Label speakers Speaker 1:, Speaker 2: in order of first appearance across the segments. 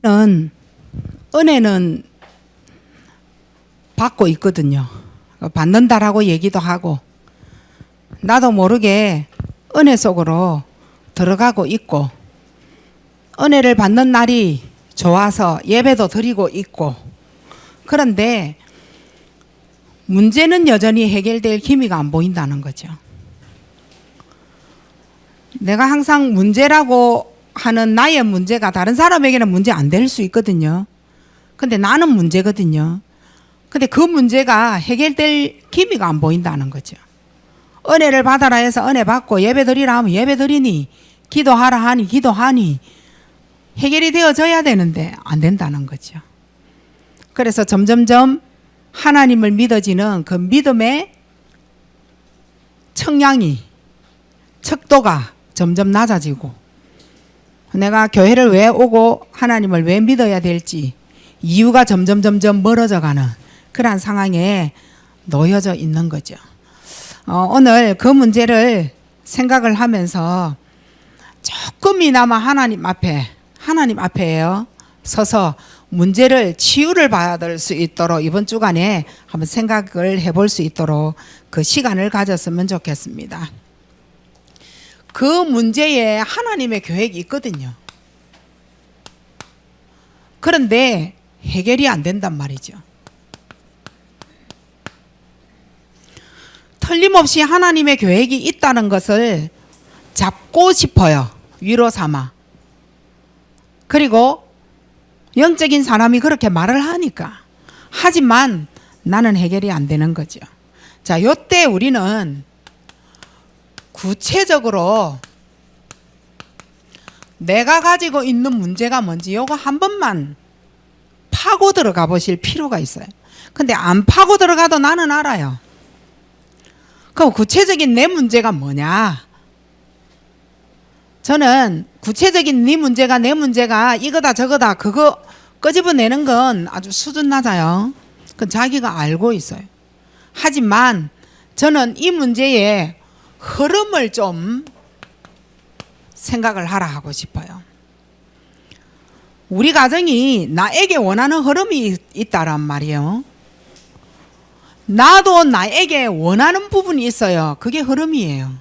Speaker 1: 은혜는 받고 있거든요. 받는다라고 얘기도 하고 나도 모르게 은혜 속으로 들어가고 있고 은혜를 받는 날이 좋아서 예배도 드리고 있고 그런데 문제는 여전히 해결될 기미가 안 보인다는 거죠. 내가 항상 문제라고 하는 나의 문제가 다른 사람에게는 문제 안 될 수 있거든요. 근데 나는 문제거든요. 근데 그 문제가 해결될 기미가 안 보인다는 거죠. 은혜를 받아라 해서 은혜 받고 예배 드리라 하면 예배 드리니 기도하라 하니 기도하니 해결이 되어져야 되는데 안 된다는 거죠. 그래서 점점점 하나님을 믿어지는 그 믿음의 청량이 척도가 점점 낮아지고 내가 교회를 왜 오고 하나님을 왜 믿어야 될지 이유가 점점 멀어져 가는 그러한 상황에 놓여져 있는 거죠. 오늘 그 문제를 생각을 하면서 조금이나마 하나님 앞에요 서서 문제를 치유를 받을 수 있도록 이번 주간에 한번 생각을 해볼 수 있도록 그 시간을 가졌으면 좋겠습니다. 그 문제에 하나님의 계획이 있거든요. 그런데 해결이 안 된단 말이죠. 틀림없이 하나님의 계획이 있다는 것을 잡고 싶어요. 위로 삼아. 그리고 영적인 사람이 그렇게 말을 하니까. 하지만 나는 해결이 안 되는 거죠. 자, 요때 우리는 구체적으로 내가 가지고 있는 문제가 뭔지 요거 한 번만 파고 들어가 보실 필요가 있어요. 근데 안 파고 들어가도 나는 알아요. 그럼 구체적인 내 문제가 뭐냐? 저는 구체적인 네 문제가 내 문제가 이거다 저거다 그거 끄집어내는 건 아주 수준 낮아요. 그건 자기가 알고 있어요. 하지만 저는 이 문제의 흐름을 좀 생각을 하라 하고 싶어요. 우리 가정이 나에게 원하는 흐름이 있다란 말이에요. 나도 나에게 원하는 부분이 있어요. 그게 흐름이에요.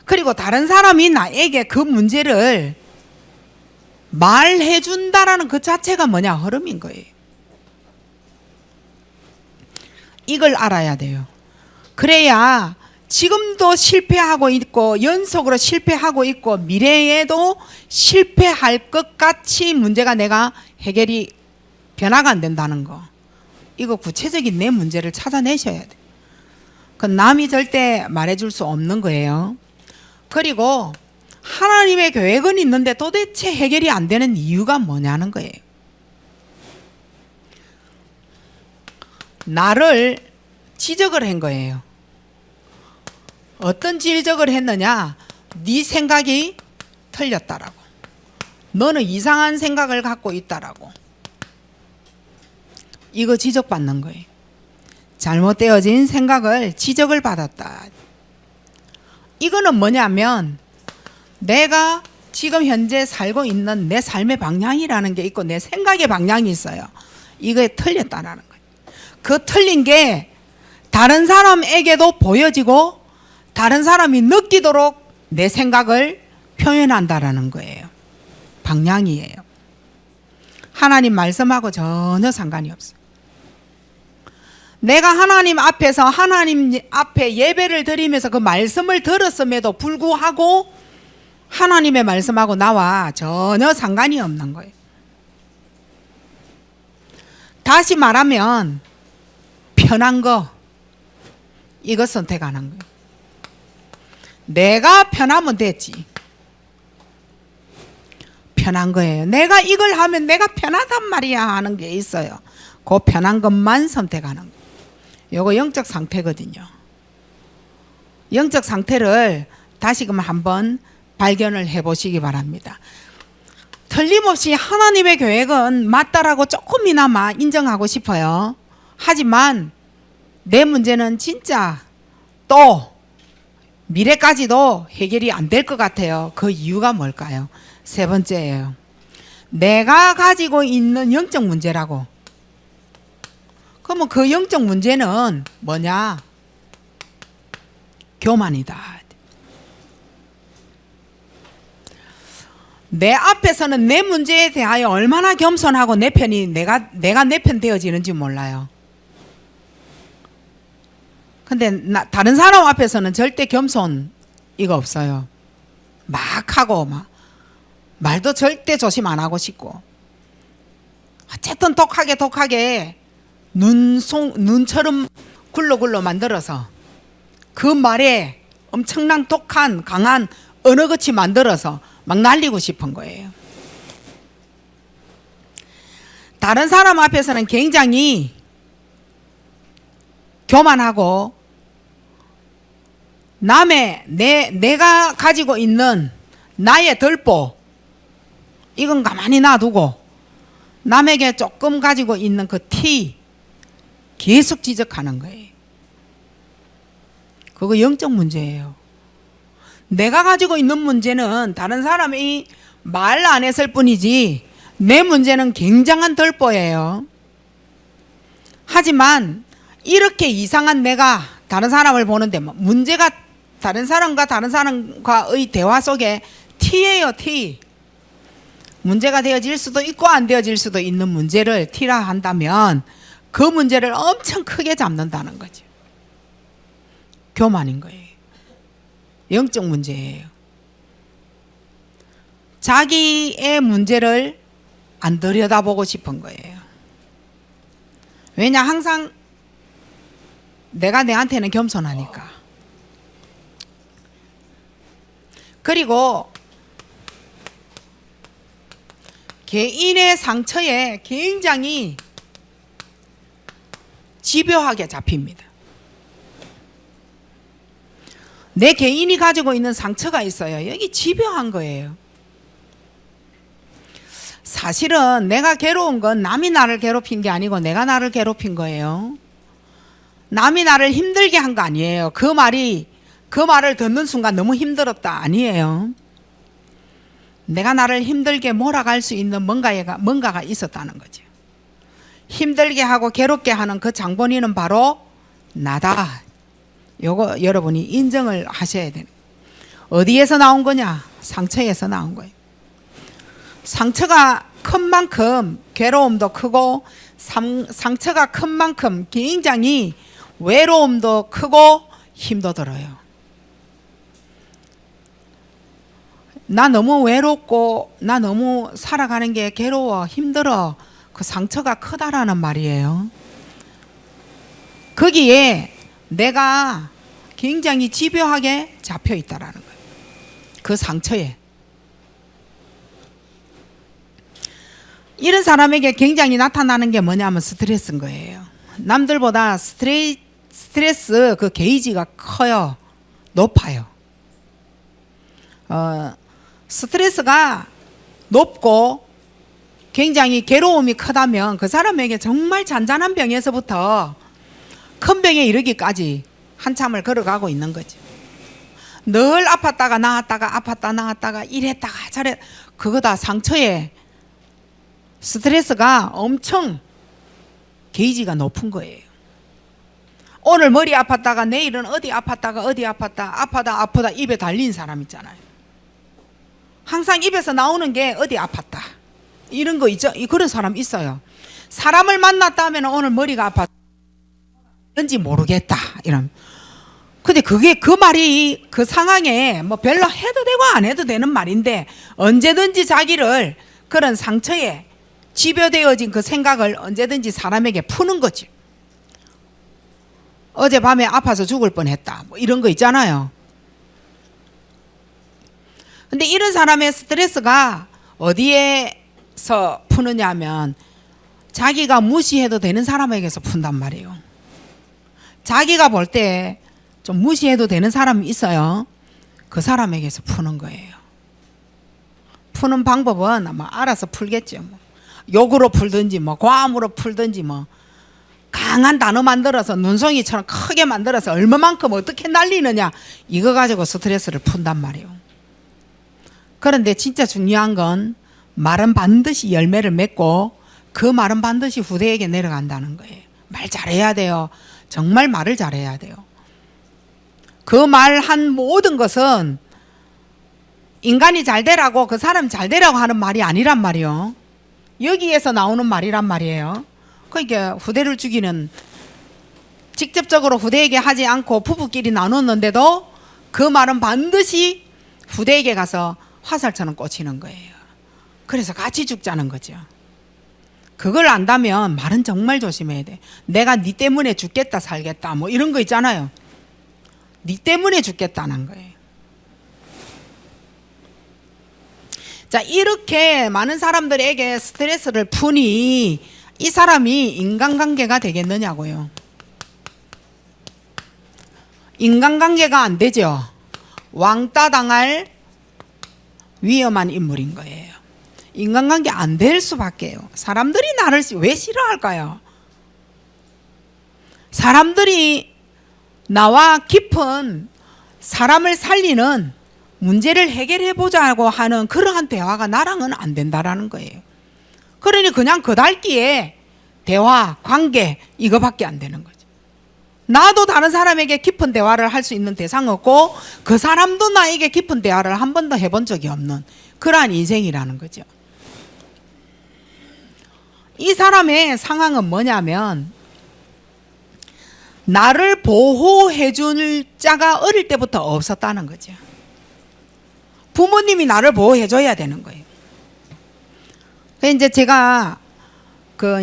Speaker 1: 그리고 다른 사람이 나에게 그 문제를 말해준다라는 그 자체가 뭐냐? 흐름인 거예요. 이걸 알아야 돼요. 그래야 지금도 실패하고 있고 연속으로 실패하고 있고 미래에도 실패할 것 같이 문제가 내가 해결이 변화가 안 된다는 거. 이거 구체적인 내 문제를 찾아내셔야 돼. 그건 남이 절대 말해줄 수 없는 거예요. 그리고 하나님의 계획은 있는데 도대체 해결이 안 되는 이유가 뭐냐는 거예요. 나를 지적을 한 거예요. 어떤 지적을 했느냐? 네 생각이 틀렸다라고. 너는 이상한 생각을 갖고 있다라고. 이거 지적받는 거예요. 잘못되어진 생각을 지적을 받았다. 이거는 뭐냐면 내가 지금 현재 살고 있는 내 삶의 방향이라는 게 있고 내 생각의 방향이 있어요. 이거에 틀렸다라는 거예요. 그 틀린 게 다른 사람에게도 보여지고 다른 사람이 느끼도록 내 생각을 표현한다라는 거예요. 방향이에요. 하나님 말씀하고 전혀 상관이 없어요. 내가 하나님 앞에서 하나님 앞에 예배를 드리면서 그 말씀을 들었음에도 불구하고 하나님의 말씀하고 나와 전혀 상관이 없는 거예요. 다시 말하면 편한 거 이거 선택하는 거예요. 내가 편하면 됐지. 편한 거예요. 내가 이걸 하면 내가 편하단 말이야 하는 게 있어요. 그 편한 것만 선택하는 거예요. 이거 영적 상태거든요. 영적 상태를 다시금 한번 발견을 해보시기 바랍니다. 틀림없이 하나님의 계획은 맞다라고 조금이나마 인정하고 싶어요. 하지만 내 문제는 진짜 또 미래까지도 해결이 안 될 것 같아요. 그 이유가 뭘까요? 세 번째예요. 내가 가지고 있는 영적 문제라고. 그러면 그 영적 문제는 뭐냐? 교만이다. 내 앞에서는 내 문제에 대하여 얼마나 겸손하고 내 편이 내가 내 편 되어지는지 몰라요. 근데 다른 사람 앞에서는 절대 겸손 이거 없어요. 막 하고 막 말도 절대 조심 안 하고 싶고, 어쨌든 독하게 눈처럼 굴러 만들어서 그 말에 엄청난 독한 강한 언어같이 만들어서 막 날리고 싶은 거예요. 다른 사람 앞에서는 굉장히 교만하고 내가 가지고 있는 나의 덜보 이건 가만히 놔두고 남에게 조금 가지고 있는 그 티 계속 지적하는 거예요. 그거 영적 문제예요. 내가 가지고 있는 문제는 다른 사람이 말 안 했을 뿐이지 내 문제는 굉장한 덜보예요. 하지만 이렇게 이상한 내가 다른 사람을 보는데 문제가 다른 사람과의 대화 속에 티예요, 티. 문제가 되어질 수도 있고 안 되어질 수도 있는 문제를 티라 한다면 그 문제를 엄청 크게 잡는다는 거죠. 교만인 거예요. 영적 문제예요. 자기의 문제를 안 들여다보고 싶은 거예요. 왜냐? 항상 내가 내한테는 겸손하니까. 그리고 개인의 상처에 굉장히 집요하게 잡힙니다. 내 개인이 가지고 있는 상처가 있어요. 여기 집요한 거예요. 사실은 내가 괴로운 건 남이 나를 괴롭힌 게 아니고 내가 나를 괴롭힌 거예요. 남이 나를 힘들게 한 거 아니에요. 그 말을 듣는 순간 너무 힘들었다 아니에요. 내가 나를 힘들게 몰아갈 수 있는 뭔가가 있었다는 거죠. 힘들게 하고 괴롭게 하는 그 장본인은 바로 나다. 요거 여러분이 인정을 하셔야 되는 거예요. 어디에서 나온 거냐? 상처에서 나온 거예요. 상처가 큰 만큼 괴로움도 크고 상처가 큰 만큼 굉장히 외로움도 크고 힘도 들어요. 나 너무 외롭고 나 너무 살아가는 게 괴로워 힘들어. 그 상처가 크다라는 말이에요. 거기에 내가 굉장히 집요하게 잡혀 있다라는 거예요. 그 상처에. 이런 사람에게 굉장히 나타나는 게 뭐냐면 스트레스인 거예요. 남들보다 스트레스 그 게이지가 커요. 높아요. 스트레스가 높고 굉장히 괴로움이 크다면 그 사람에게 정말 잔잔한 병에서부터 큰 병에 이르기까지 한참을 걸어가고 있는 거죠. 늘 아팠다가 나았다가 아팠다 나았다가 이랬다가 저랬 그거 다 상처에 스트레스가 엄청 게이지가 높은 거예요. 오늘 머리 아팠다가 내일은 어디 아팠다가 어디 아프다 입에 달린 사람 있잖아요. 항상 입에서 나오는 게 어디 아팠다 이런 거 있죠. 그런 사람 있어요. 사람을 만났다 하면 오늘 머리가 아팠는지 모르겠다 이런. 근데 그게 그 말이 그 상황에 뭐 별로 해도 되고 안 해도 되는 말인데 언제든지 자기를 그런 상처에 집요되어진 그 생각을 언제든지 사람에게 푸는 거지. 어젯밤에 아파서 죽을 뻔했다 뭐 이런 거 있잖아요. 근데 이런 사람의 스트레스가 어디에서 푸느냐 하면 자기가 무시해도 되는 사람에게서 푼단 말이에요. 자기가 볼 때 좀 무시해도 되는 사람이 있어요. 그 사람에게서 푸는 거예요. 푸는 방법은 아마 알아서 풀겠죠. 뭐. 욕으로 풀든지 뭐 고함으로 풀든지 뭐 강한 단어 만들어서 눈송이처럼 크게 만들어서 얼마만큼 어떻게 날리느냐 이거 가지고 스트레스를 푼단 말이에요. 그런데 진짜 중요한 건 말은 반드시 열매를 맺고 그 말은 반드시 후대에게 내려간다는 거예요. 말 잘해야 돼요. 정말 말을 잘해야 돼요. 그 말한 모든 것은 인간이 잘 되라고 그 사람 잘 되라고 하는 말이 아니란 말이요. 여기에서 나오는 말이란 말이에요. 그러니까 후대를 죽이는, 직접적으로 후대에게 하지 않고 부부끼리 나눴는데도 그 말은 반드시 후대에게 가서 화살처럼 꽂히는 거예요. 그래서 같이 죽자는 거죠. 그걸 안다면 말은 정말 조심해야 돼. 내가 네 때문에 죽겠다 살겠다 뭐 이런 거 있잖아요. 네 때문에 죽겠다는 거예요. 자, 이렇게 많은 사람들에게 스트레스를 푸니 이 사람이 인간관계가 되겠느냐고요. 인간관계가 안 되죠. 왕따 당할 위험한 인물인 거예요. 인간관계 안 될 수밖에요. 사람들이 나를 왜 싫어할까요? 사람들이 나와 깊은 사람을 살리는 문제를 해결해 보자고 하는 그러한 대화가 나랑은 안 된다라는 거예요. 그러니 그냥 그달기에 대화, 관계 이거밖에 안 되는 거죠. 나도 다른 사람에게 깊은 대화를 할 수 있는 대상 없고 그 사람도 나에게 깊은 대화를 한 번도 해본 적이 없는 그러한 인생이라는 거죠. 이 사람의 상황은 뭐냐면 나를 보호해 줄 자가 어릴 때부터 없었다는 거죠. 부모님이 나를 보호해 줘야 되는 거예요. 이제 제가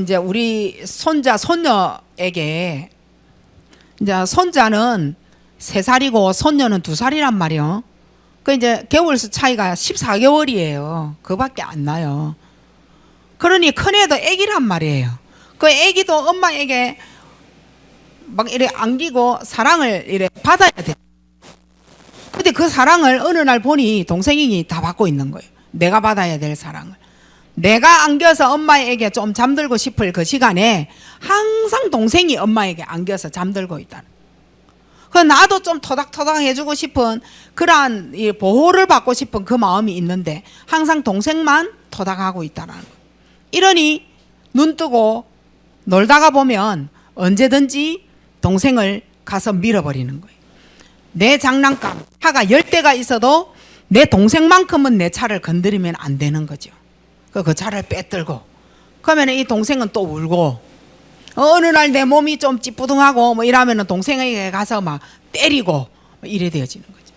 Speaker 1: 이제 우리 손자 손녀에게, 이제 손자는 3살이고 손녀는 2살이란 말이요. 이제 개월수 차이가 14개월이에요. 그밖에 안 나요. 그러니 큰애도 애기란 말이에요. 그 애기도 엄마에게 막 이래 안기고 사랑을 이래 받아야 돼. 근데 그 사랑을 어느 날 보니 동생이 다 받고 있는 거예요. 내가 받아야 될 사랑을. 내가 안겨서 엄마에게 좀 잠들고 싶을 그 시간에 항상 동생이 엄마에게 안겨서 잠들고 있다는. 그 나도 좀 토닥토닥 해주고 싶은 그러한 보호를 받고 싶은 그 마음이 있는데 항상 동생만 토닥하고 있다는 거예요. 이러니 눈 뜨고 놀다가 보면 언제든지 동생을 가서 밀어버리는 거예요. 내 장난감 차가 10대가 있어도 내 동생만큼은 내 차를 건드리면 안 되는 거죠. 그 차를 빼들고 그러면 이 동생은 또 울고 어느 날 내 몸이 좀 찌뿌둥하고 뭐 이러면 동생에게 가서 막 때리고 뭐 이래 되어지는 거죠.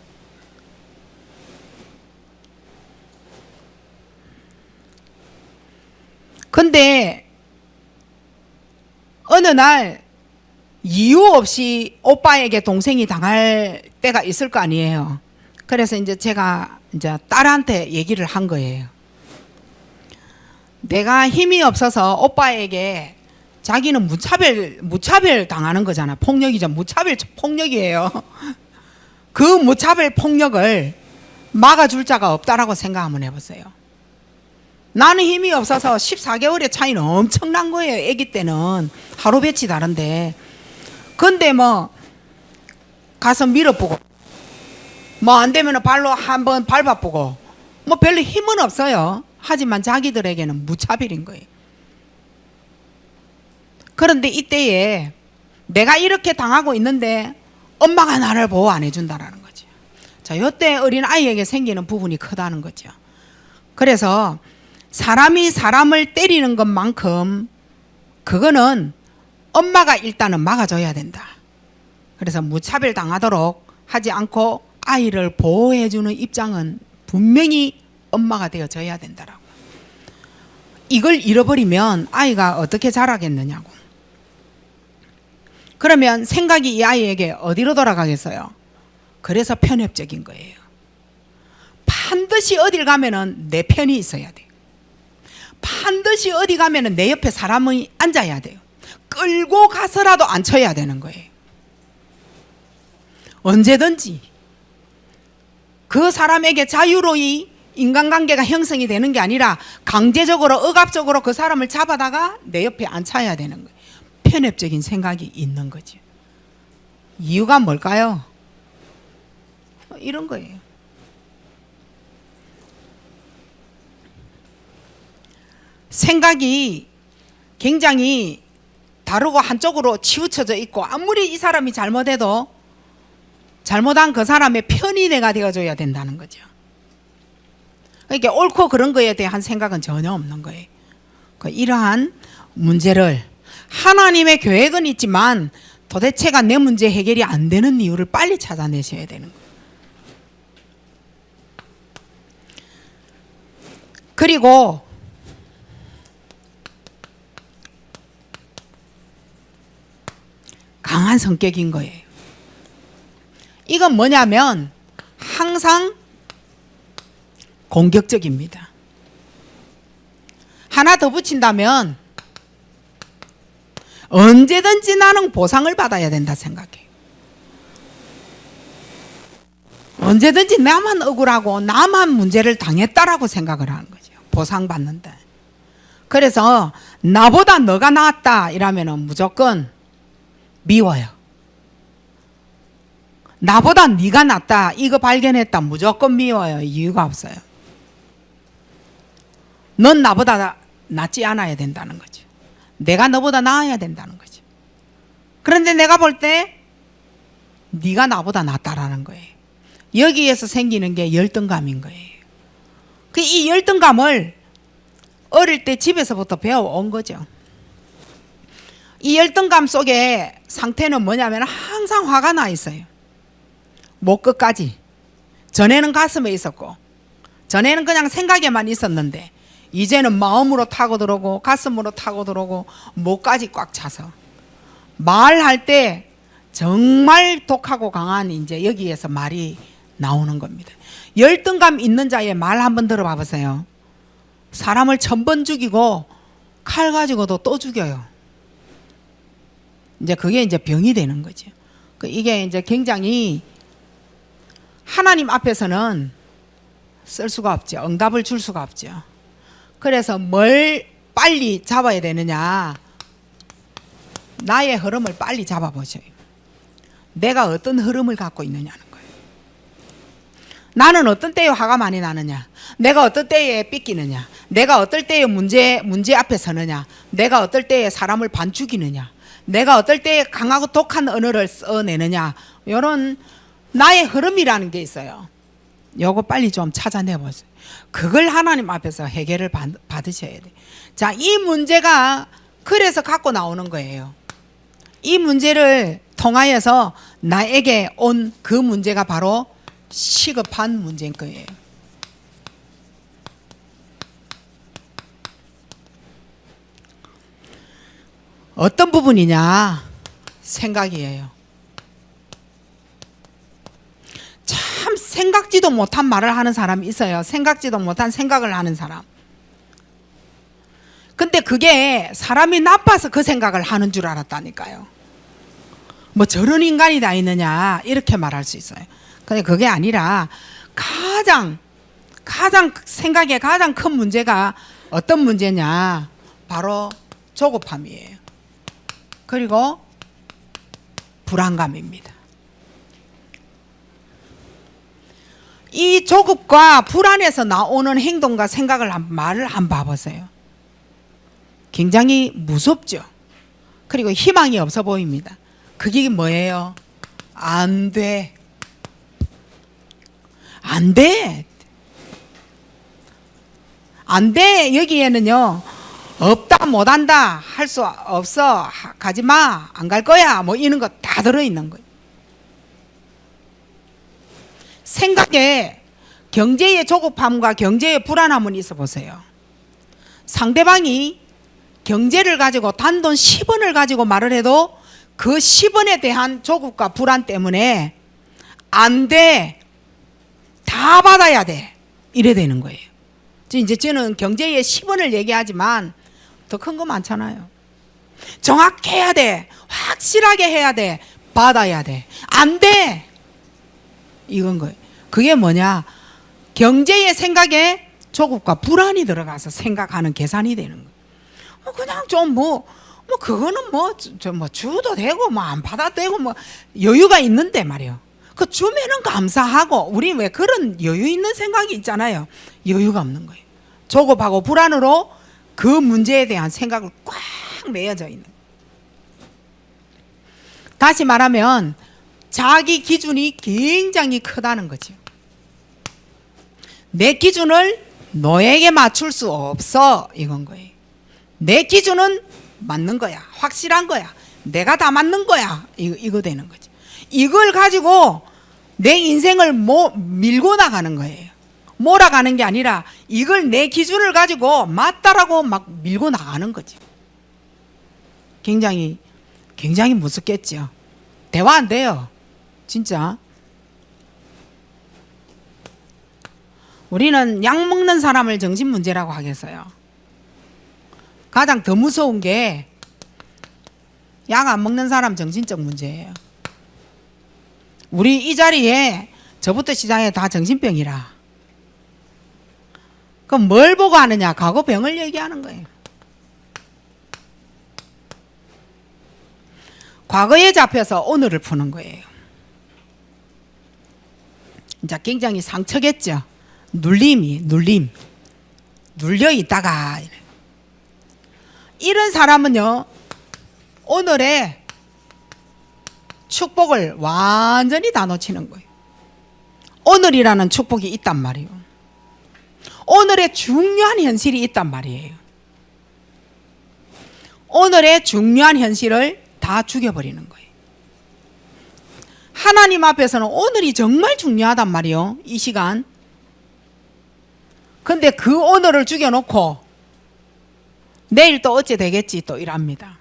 Speaker 1: 근데 어느 날 이유 없이 오빠에게 동생이 당할 때가 있을 거 아니에요. 그래서 이제 제가 이제 딸한테 얘기를 한 거예요. 내가 힘이 없어서 오빠에게, 자기는 무차별 당하는 거잖아. 폭력이죠. 무차별 폭력이에요. 그 무차별 폭력을 막아줄 자가 없다라고 생각 한번 해보세요. 나는 힘이 없어서 14개월의 차이는 엄청난 거예요. 아기 때는 하루 배치 다른데. 근데 뭐 가서 밀어보고 뭐 안 되면 발로 한번 밟아보고 뭐 별로 힘은 없어요. 하지만 자기들에게는 무차별인 거예요. 그런데 이때에 내가 이렇게 당하고 있는데 엄마가 나를 보호 안 해준다라는 거죠. 자, 이때 어린 아이에게 생기는 부분이 크다는 거죠. 그래서 사람이 사람을 때리는 것만큼 그거는 엄마가 일단은 막아줘야 된다. 그래서 무차별 당하도록 하지 않고 아이를 보호해주는 입장은 분명히 엄마가 되어줘야 된다라고. 이걸 잃어버리면 아이가 어떻게 자라겠느냐고. 그러면 생각이 이 아이에게 어디로 돌아가겠어요? 그래서 편협적인 거예요. 반드시 어딜 가면은 내 편이 있어야 돼요. 반드시 어디 가면은 내 옆에 사람이 앉아야 돼요. 끌고 가서라도 앉혀야 되는 거예요. 언제든지 그 사람에게 자유로이 인간관계가 형성이 되는 게 아니라 강제적으로 억압적으로 그 사람을 잡아다가 내 옆에 앉혀야 되는 거예요. 편협적인 생각이 있는 거죠. 이유가 뭘까요? 이런 거예요. 생각이 굉장히 다르고 한쪽으로 치우쳐져 있고, 아무리 이 사람이 잘못해도 잘못한 그 사람의 편이 내가 되어줘야 된다는 거죠. 그러니까 옳고 그런 거에 대한 생각은 전혀 없는 거예요. 이러한 문제를, 하나님의 계획은 있지만 도대체가 내 문제 해결이 안 되는 이유를 빨리 찾아내셔야 되는 거예요. 그리고 강한 성격인 거예요. 이건 뭐냐면 항상 공격적입니다. 하나 더 붙인다면 언제든지 나는 보상을 받아야 된다 생각해요. 언제든지 나만 억울하고 나만 문제를 당했다라고 생각을 하는 거죠. 보상받는다. 그래서 나보다 너가 낫다 이러면 무조건 미워요. 나보다 네가 낫다 이거 발견했다 무조건 미워요. 이유가 없어요. 넌 나보다 낫지 않아야 된다는 거죠. 내가 너보다 나아야 된다는 거죠. 그런데 내가 볼 때 네가 나보다 낫다라는 거예요. 여기에서 생기는 게 열등감인 거예요. 이 열등감을 어릴 때 집에서부터 배워온 거죠. 이 열등감 속에 상태는 뭐냐면 항상 화가 나 있어요. 목 끝까지. 전에는 가슴에 있었고, 전에는 그냥 생각에만 있었는데 이제는 마음으로 타고 들어오고 가슴으로 타고 들어오고 목까지 꽉 차서 말할 때 정말 독하고 강한 이제 여기에서 말이 나오는 겁니다. 열등감 있는 자의 말 한번 들어봐 보세요. 사람을 1000번 죽이고 칼 가지고도 또 죽여요. 이제 그게 이제 병이 되는 거죠. 이게 이제 굉장히 하나님 앞에서는 쓸 수가 없죠. 응답을 줄 수가 없죠. 그래서 뭘 빨리 잡아야 되느냐? 나의 흐름을 빨리 잡아보셔요. 내가 어떤 흐름을 갖고 있느냐는 거예요. 나는 어떤 때에 화가 많이 나느냐? 내가 어떤 때에 삐끼느냐? 내가 어떨 때에 문제 앞에 서느냐? 내가 어떨 때에 사람을 반 죽이느냐? 내가 어떨 때에 강하고 독한 언어를 써내느냐? 이런 나의 흐름이라는 게 있어요. 요거 빨리 좀 찾아내보세요. 그걸 하나님 앞에서 해결을 받으셔야 돼요. 자, 이 문제가 그래서 갖고 나오는 거예요. 이 문제를 통하여서 나에게 온 그 문제가 바로 시급한 문제인 거예요. 어떤 부분이냐? 생각이에요. 참 생각지도 못한 말을 하는 사람이 있어요. 생각지도 못한 생각을 하는 사람. 근데 그게 사람이 나빠서 그 생각을 하는 줄 알았다니까요. 뭐 저런 인간이 다 있느냐 이렇게 말할 수 있어요. 근데 그게 아니라 가장 생각에 가장 큰 문제가 어떤 문제냐? 바로 조급함이에요. 그리고 불안감입니다. 이 조급과 불안에서 나오는 행동과 생각을 말을 한번 봐보세요. 굉장히 무섭죠. 그리고 희망이 없어 보입니다. 그게 뭐예요? 안 돼. 안 돼. 안 돼. 여기에는요. 없다, 못한다, 할 수 없어, 가지 마, 안 갈 거야, 뭐 이런 거 다 들어있는 거예요. 생각에 경제의 조급함과 경제의 불안함은 있어 보세요. 상대방이 경제를 가지고 단돈 10원을 가지고 말을 해도 그 10원에 대한 조급과 불안 때문에 안 돼, 다 받아야 돼, 이래 되는 거예요. 이제 저는 경제의 10원을 얘기하지만 더 큰 거 많잖아요. 정확해야 돼, 확실하게 해야 돼, 받아야 돼, 안 돼, 이건 거예요. 그게 뭐냐? 경제의 생각에 조급과 불안이 들어가서 생각하는 계산이 되는 거예요. 그냥 좀 그거는 주도 되고 안 받아도 되고 여유가 있는데 말이요. 그 주면은 감사하고, 우리 왜 그런 여유 있는 생각이 있잖아요. 여유가 없는 거예요. 조급하고 불안으로 그 문제에 대한 생각을 꽉 매여져 있는. 다시 말하면 자기 기준이 굉장히 크다는 거죠. 내 기준을 너에게 맞출 수 없어, 이건 거예요. 내 기준은 맞는 거야, 확실한 거야, 내가 다 맞는 거야, 이거 되는 거죠. 이걸 가지고 내 인생을 밀고 나가는 거예요. 몰아가는 게 아니라 이걸 내 기준을 가지고 맞다라고 막 밀고 나가는 거지. 굉장히 무섭겠죠. 대화 안 돼요, 진짜. 우리는 약 먹는 사람을 정신문제라고 하겠어요. 가장 더 무서운 게 약 안 먹는 사람 정신적 문제예요. 우리 이 자리에 저부터 시작해 다 정신병이라. 그럼 뭘 보고 하느냐? 과거 병을 얘기하는 거예요. 과거에 잡혀서 오늘을 푸는 거예요. 이제 굉장히 상처겠죠. 눌림. 눌려 있다가. 이런 사람은요, 오늘의 축복을 완전히 다 놓치는 거예요. 오늘이라는 축복이 있단 말이에요. 오늘의 중요한 현실이 있단 말이에요. 오늘의 중요한 현실을 다 죽여버리는 거예요. 하나님 앞에서는 오늘이 정말 중요하단 말이에요, 이 시간. 근데 그 오늘을 죽여놓고 내일 또 어째 되겠지 또 이랍니다.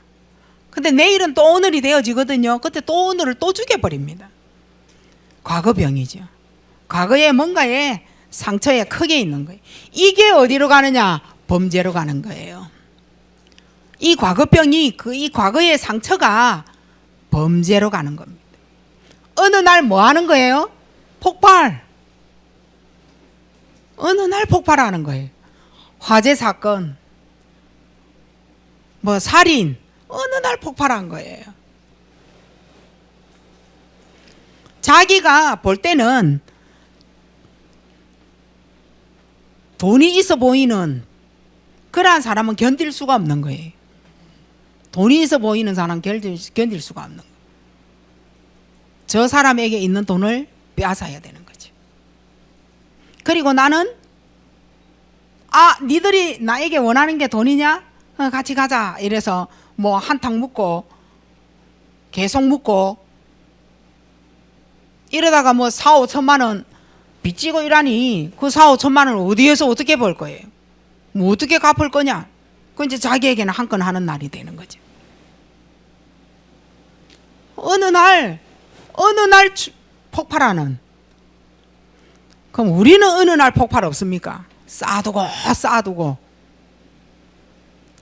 Speaker 1: 근데 내일은 또 오늘이 되어지거든요. 그때 또 오늘을 또 죽여버립니다. 과거병이죠. 과거에 뭔가에 상처에 크게 있는 거예요. 이게 어디로 가느냐? 범죄로 가는 거예요. 이 과거병이 이 과거의 상처가 범죄로 가는 겁니다. 어느 날 뭐 하는 거예요? 폭발. 어느 날 폭발하는 거예요. 화재 사건, 뭐 살인, 어느 날 폭발한 거예요. 자기가 볼 때는 돈이 있어 보이는 그러한 사람은 견딜 수가 없는 거예요. 돈이 있어 보이는 사람은 견딜 수가 없는 거예요. 저 사람에게 있는 돈을 빼앗아야 되는 거죠. 그리고 나는 니들이 나에게 원하는 게 돈이냐? 같이 가자. 이래서 뭐 한탕 묻고 계속 묻고 이러다가 뭐 4, 5천만 원 빚지고 이러니 그 4, 5천만 원을 어디에서 어떻게 벌 거예요? 뭐 어떻게 갚을 거냐? 그 이제 자기에게는 한 건 하는 날이 되는 거죠. 어느 날 폭발하는. 그럼 우리는 어느 날 폭발 없습니까? 쌓아두고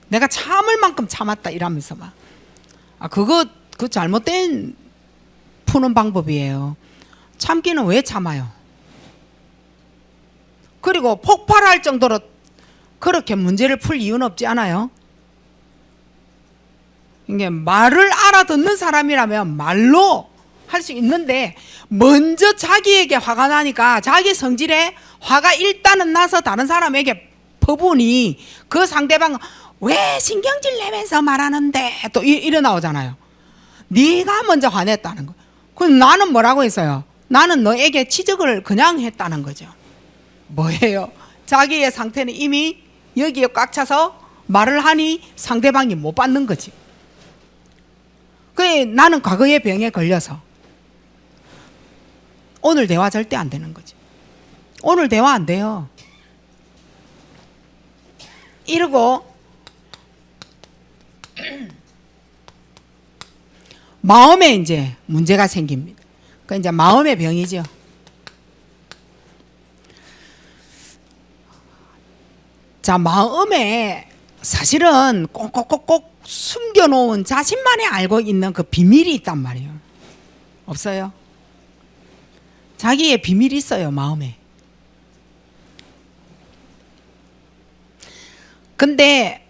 Speaker 1: 내가 참을 만큼 참았다 이러면서 막. 그거 잘못된 푸는 방법이에요. 참기는 왜 참아요? 그리고 폭발할 정도로 그렇게 문제를 풀 이유는 없지 않아요? 이게 말을 알아듣는 사람이라면 말로 할 수 있는데 먼저 자기에게 화가 나니까 자기 성질에 화가 일단은 나서 다른 사람에게 퍼부니 그 상대방은 왜 신경질 내면서 말하는데 또 이래 나오잖아요. 네가 먼저 화냈다는 거. 그럼 나는 뭐라고 했어요? 나는 너에게 지적을 그냥 했다는 거죠. 뭐예요? 자기의 상태는 이미 여기에 꽉 차서 말을 하니 상대방이 못 받는 거지. 그래 나는 과거의 병에 걸려서 오늘 대화 절대 안 되는 거지. 오늘 대화 안 돼요. 이러고 마음에 이제 문제가 생깁니다. 그 이제 마음의 병이죠. 자, 마음에 사실은 꼭꼭꼭꼭 숨겨놓은 자신만이 알고 있는 그 비밀이 있단 말이에요. 없어요? 자기의 비밀이 있어요, 마음에. 근데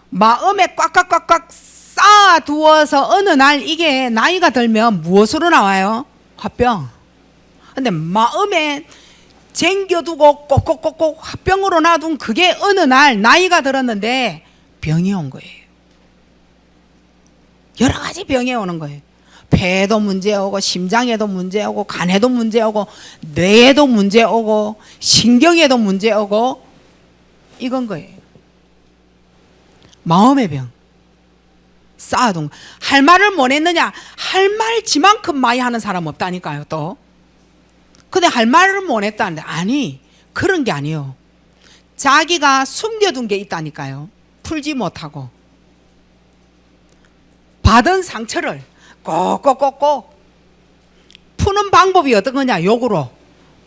Speaker 1: 마음에 꽉꽉꽉꽉 쌓아두어서 어느 날 이게 나이가 들면 무엇으로 나와요? 화병. 근데 마음에 쟁겨두고 꼭꼭꼭꼭 화병으로 놔둔 그게 어느 날 나이가 들었는데 병이 온 거예요. 여러 가지 병이 오는 거예요. 폐에도 문제 오고 심장에도 문제 오고 간에도 문제 오고 뇌에도 문제 오고 신경에도 문제 오고 이건 거예요. 마음의 병. 쌓아둔 거. 할 말을 못 했느냐? 할 말 지만큼 많이 하는 사람 없다니까요. 또 근데 할 말을 못 했다는데 아니 그런 게 아니에요. 자기가 숨겨둔 게 있다니까요. 풀지 못하고 받은 상처를 꼭꼭꼭꼭 푸는 방법이 어떤 거냐? 욕으로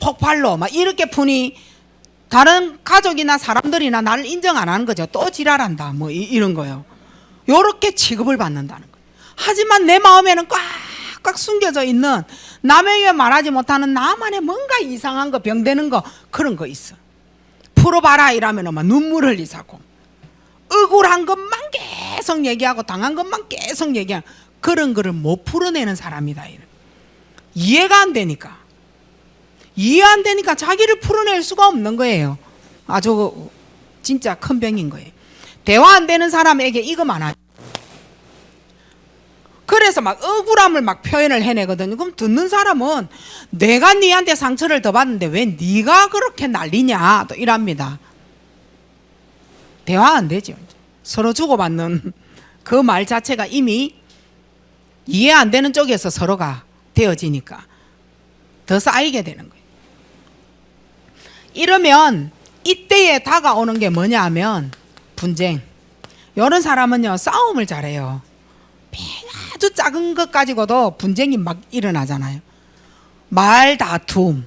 Speaker 1: 폭발로 막 이렇게 푸니 다른 가족이나 사람들이나 나를 인정 안 하는 거죠. 또 지랄한다 뭐 이런 거요. 요렇게 취급을 받는다는 거예요. 하지만 내 마음에는 꽉꽉 숨겨져 있는 남에게 말하지 못하는 나만의 뭔가 이상한 거 병되는 거 그런 거 있어. 풀어봐라 이러면 막 눈물 흘리자고 억울한 것만 계속 얘기하고 당한 것만 계속 얘기하고 그런 거를 못 풀어내는 사람이다. 이해가 안 되니까 이해 안 되니까 자기를 풀어낼 수가 없는 거예요. 아주 진짜 큰 병인 거예요. 대화 안 되는 사람에게 이거만 하죠. 그래서 막 억울함을 막 표현을 해내거든요. 그럼 듣는 사람은 내가 니한테 상처를 더 받는데 왜 니가 그렇게 난리냐 또 이랍니다. 대화 안 되죠. 서로 주고받는 그 말 자체가 이미 이해 안 되는 쪽에서 서로가 되어지니까 더 쌓이게 되는 거예요. 이러면 이때에 다가오는 게 뭐냐 하면 분쟁. 이런 사람은요 싸움을 잘해요. 아주 작은 것 가지고도 분쟁이 막 일어나잖아요. 말 다툼.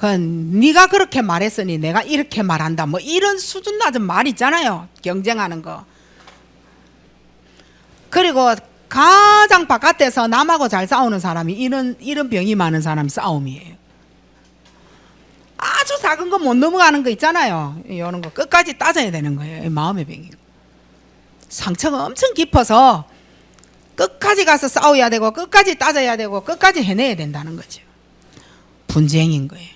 Speaker 1: 네가 그렇게 말했으니 내가 이렇게 말한다 뭐 이런 수준 낮은 말 있잖아요. 경쟁하는 거. 그리고 가장 바깥에서 남하고 잘 싸우는 사람이 이런 병이 많은 사람이 싸움이에요. 아주 작은 거 못 넘어가는 거 있잖아요. 이런 거 끝까지 따져야 되는 거예요. 마음의 병이. 상처가 엄청 깊어서 끝까지 가서 싸워야 되고 끝까지 따져야 되고 끝까지 해내야 된다는 거죠. 분쟁인 거예요.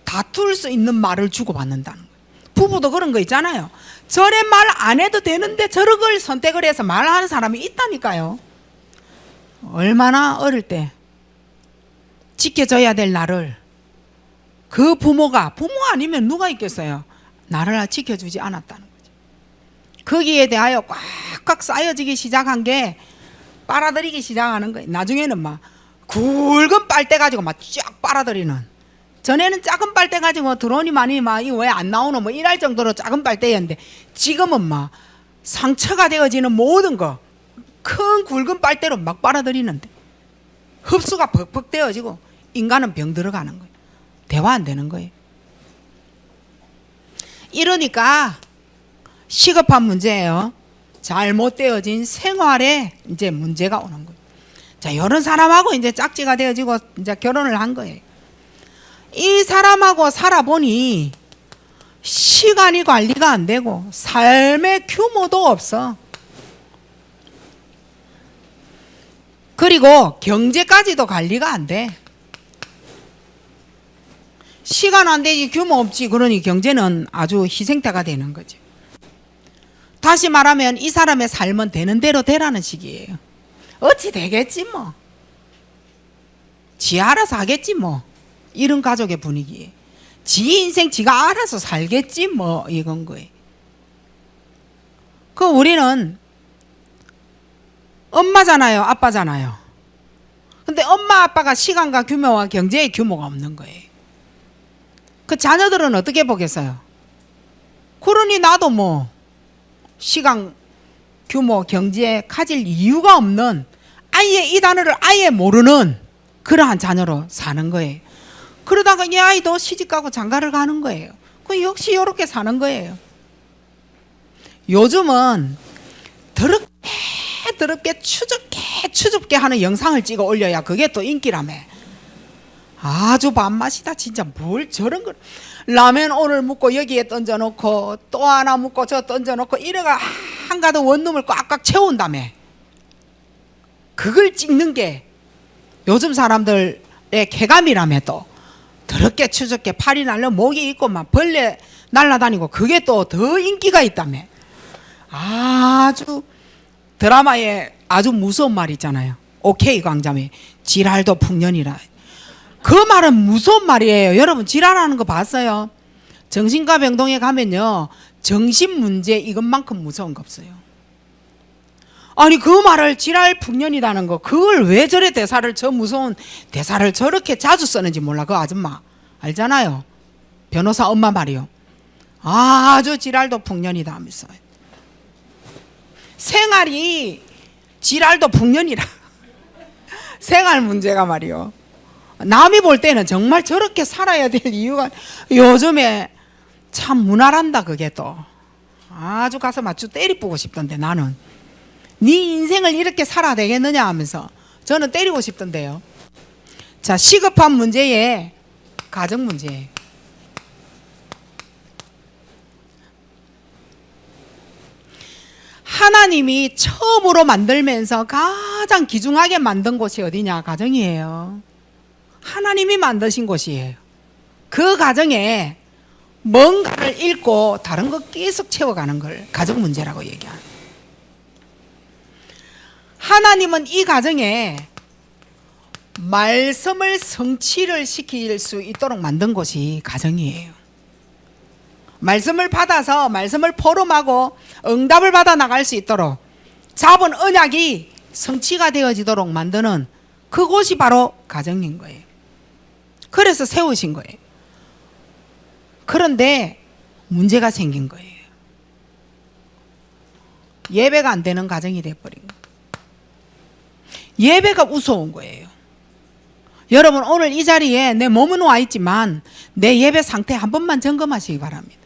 Speaker 1: 다툴 수 있는 말을 주고받는다는 거예요. 부부도 그런 거 있잖아요. 저래 말 안 해도 되는데 저런 걸 선택을 해서 말하는 사람이 있다니까요. 얼마나 어릴 때 지켜줘야 될 나를 그 부모 아니면 누가 있겠어요. 나를 지켜주지 않았다는 거죠. 거기에 대하여 꽉꽉 쌓여지기 시작한 게 빨아들이기 시작하는 거예요. 나중에는 막 굵은 빨대 가지고 막 쫙 빨아들이는. 전에는 작은 빨대 가지고 드론이 많이 막 이거 왜 안 나오노 뭐 이럴 정도로 작은 빨대였는데 지금은 막 상처가 되어지는 모든 거 큰 굵은 빨대로 막 빨아들이는데 흡수가 벅벅 되어지고 인간은 병 들어가는 거예요. 대화 안 되는 거예요. 이러니까 시급한 문제예요. 잘못되어진 생활에 이제 문제가 오는 거예요. 자, 이런 사람하고 이제 짝지가 되어지고 이제 결혼을 한 거예요. 이 사람하고 살아보니 시간이 관리가 안 되고 삶의 규모도 없어. 그리고 경제까지도 관리가 안 돼. 시간 안 되지 규모 없지 그러니 경제는 아주 희생태가 되는 거죠. 다시 말하면 이 사람의 삶은 되는 대로 되라는 식이에요. 어찌 되겠지 뭐. 지 알아서 하겠지 뭐. 이런 가족의 분위기에 지 인생 지가 알아서 살겠지 뭐 이건 거예요. 그 우리는 엄마잖아요, 아빠잖아요. 근데 엄마 아빠가 시간과 규모와 경제의 규모가 없는 거예요. 그 자녀들은 어떻게 보겠어요? 그러니 나도 뭐 시간, 규모, 경제에 가질 이유가 없는 아예 이 단어를 아예 모르는 그러한 자녀로 사는 거예요. 그러다가 이 아이도 시집가고 장가를 가는 거예요. 그 역시 이렇게 사는 거예요. 요즘은 더럽게 추접게 하는 영상을 찍어 올려야 그게 또 인기라며. 아주 밥맛이다 진짜. 뭘 저런 걸. 라면 오늘 묻고 여기에 던져놓고 또 하나 묻고 저 던져놓고 이래가 한가득 원룸을 꽉꽉 채운다며. 그걸 찍는 게 요즘 사람들의 쾌감이라며. 또 더럽게 추적게 팔이 날려 목이 있고 막 벌레 날아다니고 그게 또 더 인기가 있다며. 아주 드라마에 아주 무서운 말 있잖아요. 오케이 광자매 지랄도 풍년이라. 그 말은 무서운 말이에요. 여러분 지랄하는 거 봤어요? 정신과 병동에 가면요 정신 문제 이것만큼 무서운 거 없어요. 아니 그 말을 지랄 풍년이라는 거 그걸 왜 저래 대사를 저 무서운 대사를 저렇게 자주 쓰는지 몰라. 그 아줌마 알잖아요. 변호사 엄마 말이요. 아주 지랄도 풍년이다 하면서 생활이 지랄도 풍년이라. 생활 문제가 말이요. 남이 볼 때는 정말 저렇게 살아야 될 이유가 요즘에 참 문화란다. 그게 또 아주 가서 마주 때리쁘고 싶던데 나는 네 인생을 이렇게 살아야 되겠느냐 하면서 저는 때리고 싶던데요. 자, 시급한 문제에 가정 문제예요. 하나님이 처음으로 만들면서 가장 귀중하게 만든 곳이 어디냐? 가정이에요. 하나님이 만드신 곳이에요. 그 가정에 뭔가를 잃고 다른 거 계속 채워가는 걸 가정 문제라고 얘기하는. 하나님은 이 가정에 말씀을 성취를 시킬 수 있도록 만든 곳이 가정이에요. 말씀을 받아서 말씀을 포럼하고 응답을 받아 나갈 수 있도록 잡은 언약이 성취가 되어지도록 만드는 그곳이 바로 가정인 거예요. 그래서 세우신 거예요. 그런데 문제가 생긴 거예요. 예배가 안 되는 가정이 되어버린 거예요. 예배가 무서운 거예요. 여러분 오늘 이 자리에 내 몸은 와 있지만 내 예배 상태 한 번만 점검하시기 바랍니다.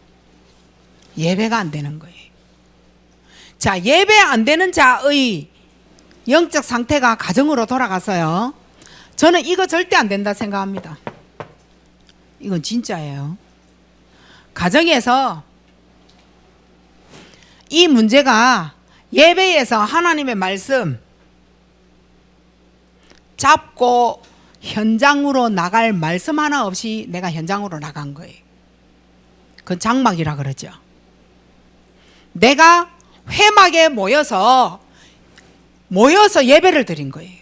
Speaker 1: 예배가 안 되는 거예요. 자, 예배 안 되는 자의 영적 상태가 가정으로 돌아가서요. 저는 이거 절대 안 된다 생각합니다. 이건 진짜예요. 가정에서 이 문제가 예배에서 하나님의 말씀 잡고 현장으로 나갈 말씀 하나 없이 내가 현장으로 나간 거예요. 그건 장막이라 그러죠. 내가 회막에 모여서 예배를 드린 거예요.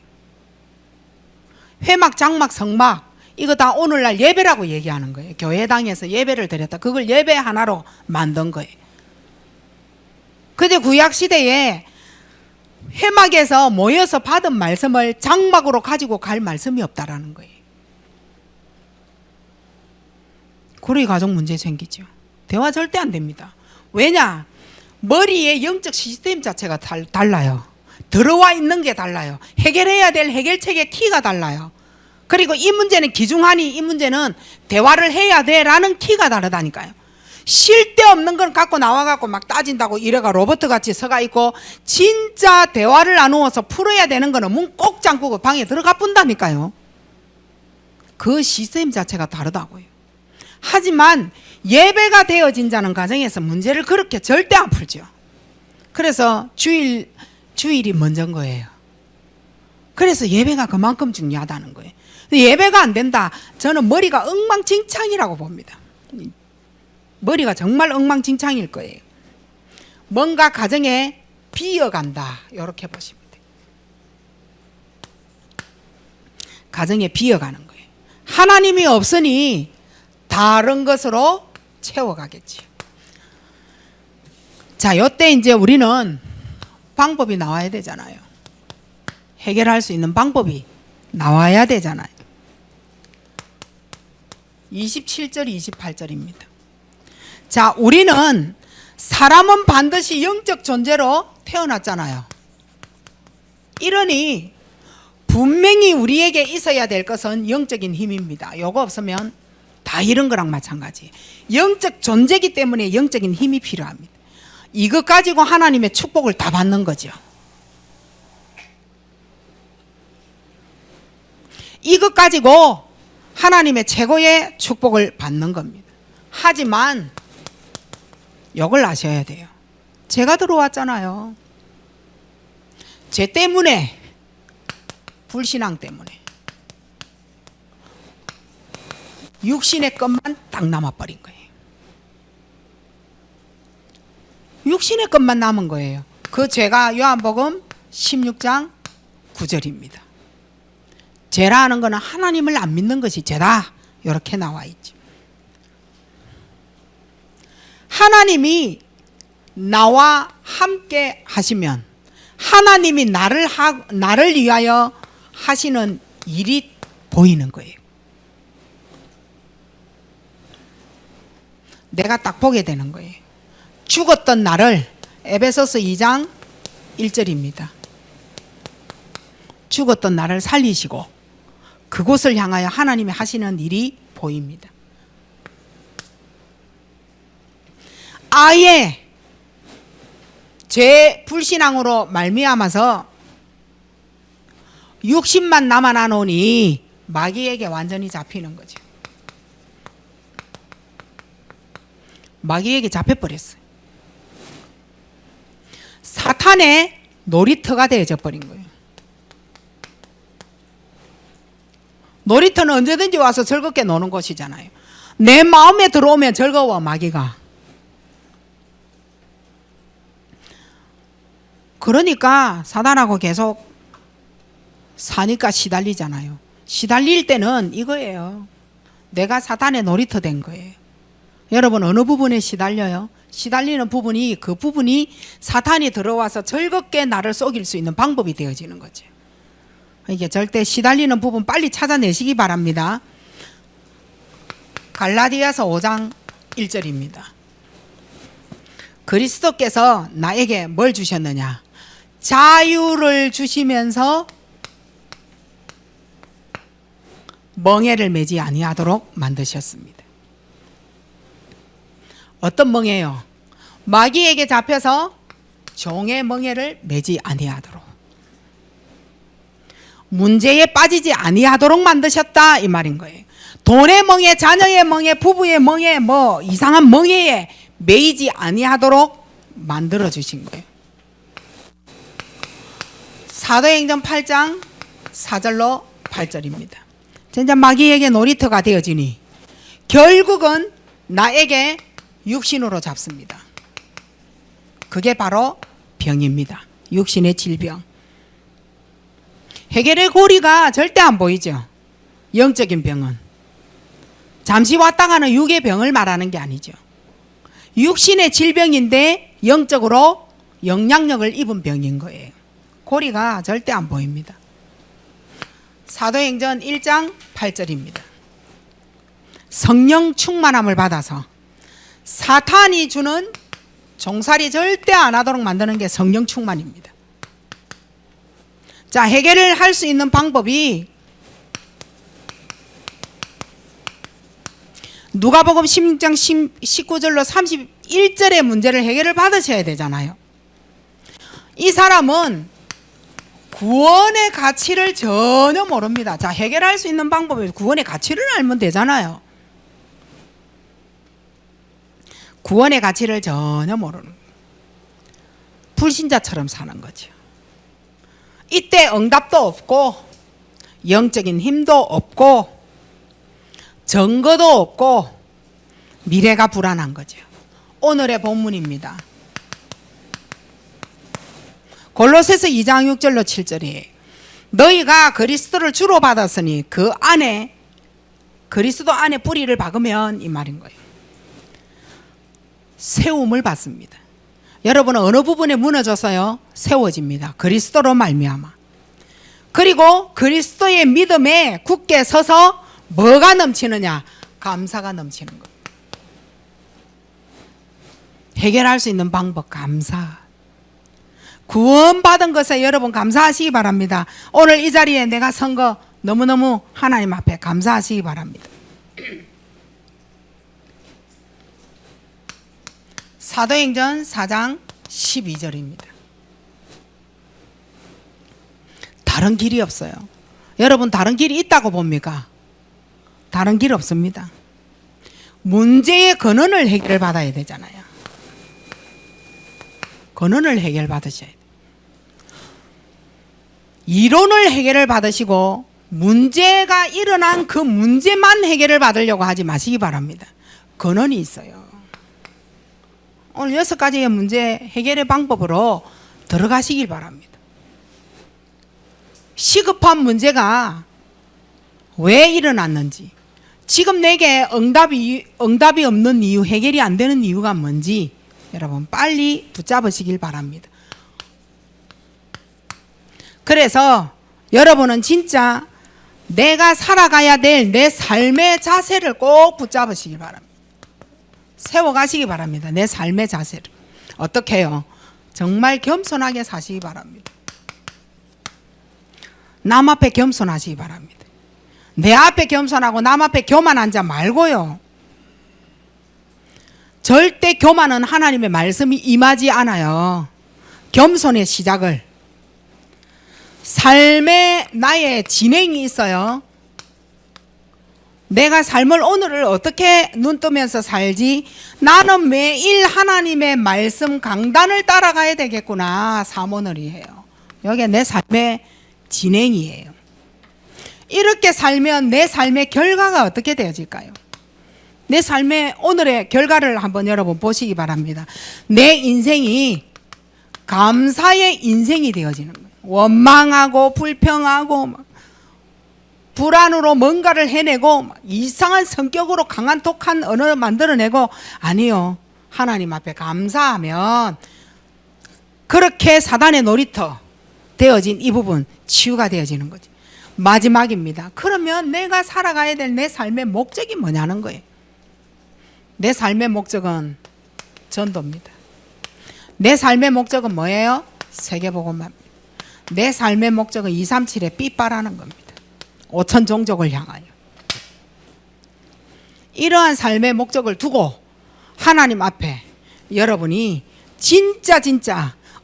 Speaker 1: 회막, 장막, 성막 이거 다 오늘날 예배라고 얘기하는 거예요. 교회당에서 예배를 드렸다. 그걸 예배 하나로 만든 거예요. 근데 구약시대에 회막에서 모여서 받은 말씀을 장막으로 가지고 갈 말씀이 없다라는 거예요. 그러니 가정 문제 생기죠. 대화 절대 안 됩니다. 왜냐? 머리의 영적 시스템 자체가 달라요. 들어와 있는 게 달라요. 해결해야 될 해결책의 키가 달라요. 그리고 이 문제는 귀중하니 이 문제는 대화를 해야 돼라는 키가 다르다니까요. 쓸데없는 건 갖고 나와갖고 막 따진다고 이래가 로봇같이 서가 있고 진짜 대화를 나누어서 풀어야 되는 거는 문 꼭 잠그고 방에 들어가 본다니까요. 그 시스템 자체가 다르다고요. 하지만 예배가 되어진 자는 가정에서 문제를 그렇게 절대 안 풀죠. 그래서 주일이 먼저인 거예요. 그래서 예배가 그만큼 중요하다는 거예요. 예배가 안 된다. 저는 머리가 엉망진창이라고 봅니다. 머리가 정말 엉망진창일 거예요. 뭔가 가정에 비어간다. 이렇게 보시면 돼요. 가정에 비어가는 거예요. 하나님이 없으니 다른 것으로 채워가겠지요. 자, 이때 이제 우리는 방법이 나와야 되잖아요. 해결할 수 있는 방법이 나와야 되잖아요. 27절, 28절입니다. 자, 우리는 사람은 반드시 영적 존재로 태어났잖아요. 이러니 분명히 우리에게 있어야 될 것은 영적인 힘입니다. 요거 없으면 다 이런 거랑 마찬가지예요. 영적 존재이기 때문에 영적인 힘이 필요합니다. 이것 가지고 하나님의 축복을 다 받는 거죠. 이것 가지고 하나님의 최고의 축복을 받는 겁니다. 하지만 이걸 아셔야 돼요. 죄가 들어왔잖아요. 죄 때문에, 불신앙 때문에. 육신의 것만 딱 남아버린 거예요. 육신의 것만 남은 거예요. 그 죄가 요한복음 16장 9절입니다. 죄라는 거는 하나님을 안 믿는 것이 죄다. 이렇게 나와 있죠. 하나님이 나와 함께 하시면 하나님이 나를 위하여 하시는 일이 보이는 거예요. 내가 딱 보게 되는 거예요. 죽었던 나를, 에베소서 2장 1절입니다. 죽었던 나를 살리시고 그곳을 향하여 하나님이 하시는 일이 보입니다. 아예 죄 불신앙으로 말미암아서 육신만 남아나노니 마귀에게 완전히 잡히는 거죠. 마귀에게 잡혀버렸어요. 사탄의 놀이터가 되어져 버린 거예요. 놀이터는 언제든지 와서 즐겁게 노는 곳이잖아요. 내 마음에 들어오면 즐거워, 마귀가. 그러니까 사단하고 계속 사니까 시달리잖아요. 시달릴 때는 이거예요. 내가 사탄의 놀이터 된 거예요. 여러분 어느 부분에 시달려요? 시달리는 부분이 그 부분이 사탄이 들어와서 즐겁게 나를 속일 수 있는 방법이 되어지는 거죠. 이게 절대 시달리는 부분 빨리 찾아내시기 바랍니다. 갈라디아서 5장 1절입니다. 그리스도께서 나에게 뭘 주셨느냐? 자유를 주시면서 멍에를 매지 아니하도록 만드셨습니다. 어떤 멍에요? 마귀에게 잡혀서 종의 멍에를 매지 아니하도록, 문제에 빠지지 아니하도록 만드셨다 이 말인 거예요. 돈의 멍에, 자녀의 멍에, 부부의 멍에, 뭐 이상한 멍에에 매이지 아니하도록 만들어 주신 거예요. 사도행전 8장 4절로 8절입니다. 진짜 마귀에게 놀이터가 되어지니 결국은 나에게 육신으로 잡습니다. 그게 바로 병입니다. 육신의 질병. 해결의 고리가 절대 안 보이죠. 영적인 병은 잠시 왔다 가는 육의 병을 말하는 게 아니죠. 육신의 질병인데 영적으로 영향력을 입은 병인 거예요. 고리가 절대 안 보입니다. 사도행전 1장 8절입니다. 성령 충만함을 받아서 사탄이 주는 종살이 절대 안 하도록 만드는 게 성령 충만입니다. 자, 해결을 할 수 있는 방법이 누가복음 16장 19절로 31절의 문제를 해결을 받으셔야 되잖아요. 이 사람은 구원의 가치를 전혀 모릅니다. 자, 해결할 수 있는 방법이 구원의 가치를 알면 되잖아요. 구원의 가치를 전혀 모르는 불신자처럼 사는 거죠. 이때 응답도 없고 영적인 힘도 없고 증거도 없고 미래가 불안한 거죠. 오늘의 본문입니다. 골로새서 2장 6절로 7절이에요. 너희가 그리스도를 주로 받았으니 그 안에 그리스도 안에 뿌리를 박으면 이 말인 거예요. 세움을 받습니다. 여러분은 어느 부분에 무너져서요? 세워집니다. 그리스도로 말미암아. 그리고 그리스도의 믿음에 굳게 서서 뭐가 넘치느냐? 감사가 넘치는 거예요. 해결할 수 있는 방법, 감사. 구원받은 것에 여러분 감사하시기 바랍니다. 오늘 이 자리에 내가 선 거 너무너무 하나님 앞에 감사하시기 바랍니다. 사도행전 4장 12절입니다. 다른 길이 없어요. 여러분 다른 길이 있다고 봅니까? 다른 길 없습니다. 문제의 근원을 해결을 받아야 되잖아요. 근원을 해결 받으셔야 돼요. 이론을 해결을 받으시고 문제가 일어난 그 문제만 해결을 받으려고 하지 마시기 바랍니다. 근원이 있어요. 오늘 6가지의 문제 해결의 방법으로 들어가시길 바랍니다. 시급한 문제가 왜 일어났는지, 지금 내게 응답이 없는 이유, 해결이 안 되는 이유가 뭔지 여러분 빨리 붙잡으시길 바랍니다. 그래서 여러분은 진짜 내가 살아가야 될 내 삶의 자세를 꼭 붙잡으시길 바랍니다. 세워가시기 바랍니다. 내 삶의 자세를. 어떻게 해요? 정말 겸손하게 사시기 바랍니다. 남 앞에 겸손하시기 바랍니다. 내 앞에 겸손하고 남 앞에 교만한 자 말고요. 절대 교만은 하나님의 말씀이 임하지 않아요. 겸손의 시작을. 삶에 나의 진행이 있어요. 내가 삶을 오늘을 어떻게 눈뜨면서 살지? 나는 매일 하나님의 말씀 강단을 따라가야 되겠구나. 사모늘이에요. 이게 내 삶의 진행이에요. 이렇게 살면 내 삶의 결과가 어떻게 되어질까요? 내 삶의 오늘의 결과를 한번 여러분 보시기 바랍니다. 내 인생이 감사의 인생이 되어지는 거예요. 원망하고 불평하고 불안으로 뭔가를 해내고 이상한 성격으로 강한 독한 언어를 만들어내고, 아니요. 하나님 앞에 감사하면 그렇게 사단의 놀이터 되어진 이 부분 치유가 되어지는 거지. 마지막입니다. 그러면 내가 살아가야 될 내 삶의 목적이 뭐냐는 거예요. 내 삶의 목적은 전도입니다. 내 삶의 목적은 뭐예요? 세계복음화입니다. 내 삶의 목적은 237의 삐빠라는 겁니다. 5천 종족을 향하여. 이러한 삶의 목적을 두고 하나님 앞에 여러분이 진짜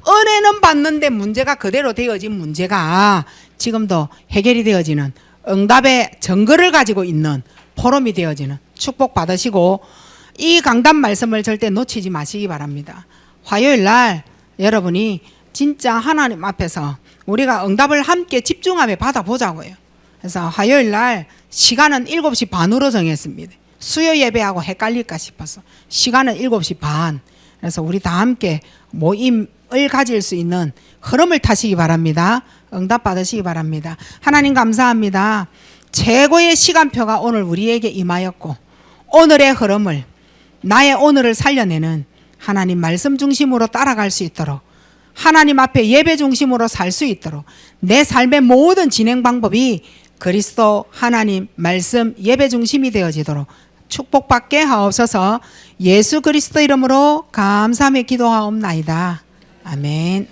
Speaker 1: 은혜는 받는데 문제가 그대로 되어진 문제가 지금도 해결이 되어지는 응답의 증거를 가지고 있는 포럼이 되어지는 축복 받으시고, 이 강단 말씀을 절대 놓치지 마시기 바랍니다. 화요일 날 여러분이 진짜 하나님 앞에서 우리가 응답을 함께 집중하며 받아보자고요. 그래서 화요일 날 시간은 7시 반으로 정했습니다. 수요 예배하고 헷갈릴까 싶어서 시간은 7시 반. 그래서 우리 다 함께 모임을 가질 수 있는 흐름을 타시기 바랍니다. 응답 받으시기 바랍니다. 하나님 감사합니다. 최고의 시간표가 오늘 우리에게 임하였고, 오늘의 흐름을, 나의 오늘을 살려내는 하나님 말씀 중심으로 따라갈 수 있도록, 하나님 앞에 예배 중심으로 살 수 있도록 내 삶의 모든 진행 방법이 그리스도 하나님 말씀 예배 중심이 되어지도록 축복받게 하옵소서. 예수 그리스도 이름으로 감사하며 기도하옵나이다. 아멘.